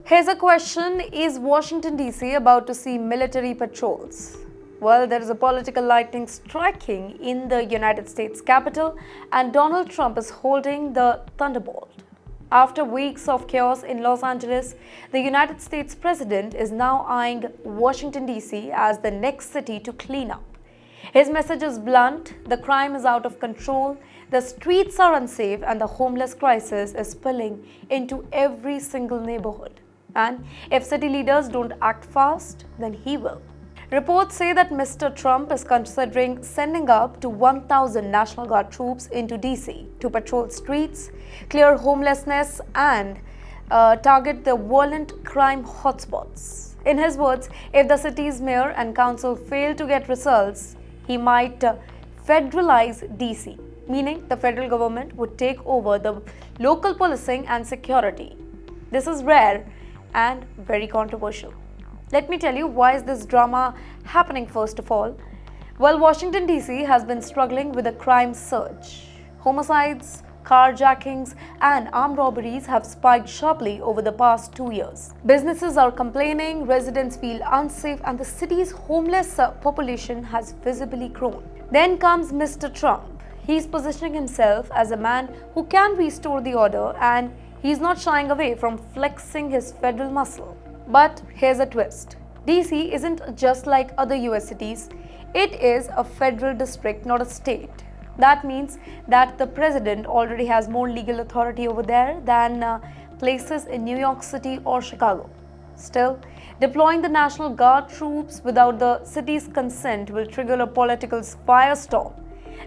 Here's a question. Is Washington D.C. about to see military patrols? Well, there is a political lightning striking in the United States Capitol, and Donald Trump is holding the thunderbolt. After weeks of chaos in Los Angeles, the United States president is now eyeing Washington D.C. as the next city to clean up. His message is blunt: the crime is out of control, the streets are unsafe, and the homeless crisis is spilling into every single neighborhood. And if city leaders don't act fast, then he will. Reports say that Mr. Trump is considering sending up to 1,000 National Guard troops into DC to patrol streets, clear homelessness, and target the violent crime hotspots. In his words, if the city's mayor and council fail to get results, he might federalize DC, meaning the federal government would take over the local policing and security. This is rare and very controversial. Let me tell you why is this drama happening first of all. Well, Washington D.C. has been struggling with a crime surge. Homicides, carjackings, and armed robberies have spiked sharply over the past 2 years. Businesses are complaining, residents feel unsafe, and the city's homeless population has visibly grown. Then comes Mr. Trump. He's positioning himself as a man who can restore the order, and he's not shying away from flexing his federal muscle. But here's a twist. DC isn't just like other US cities. It is a federal district, not a state. That means that the president already has more legal authority over there than places in New York City or Chicago. Still, deploying the National Guard troops without the city's consent will trigger a political firestorm.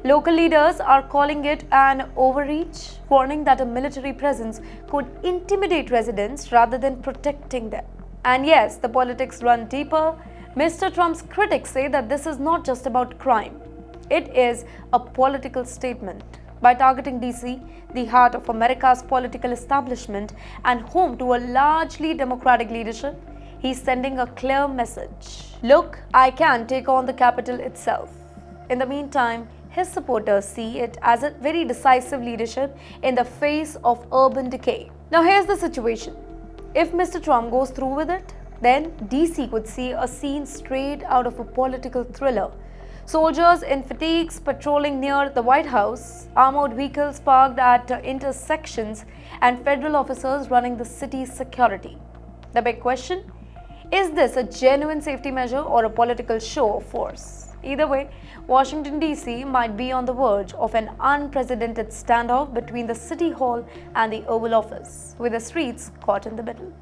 Local leaders are calling it an overreach, warning that a military presence could intimidate residents rather than protecting them. And yes, the politics run deeper. Mr. Trump's critics say that this is not just about crime. It is a political statement. By targeting DC, the heart of America's political establishment and home to a largely democratic leadership, he's sending a clear message. Look, I can take on the Capitol itself. In the meantime, his supporters see it as a very decisive leadership in the face of urban decay. Now here's the situation. If Mr. Trump goes through with it, then DC could see a scene straight out of a political thriller. Soldiers in fatigues patrolling near the White House, armored vehicles parked at intersections, and federal officers running the city's security. The big question: is this a genuine safety measure or a political show of force? Either way, Washington D.C. might be on the verge of an unprecedented standoff between the City Hall and the Oval Office, with the streets caught in the middle.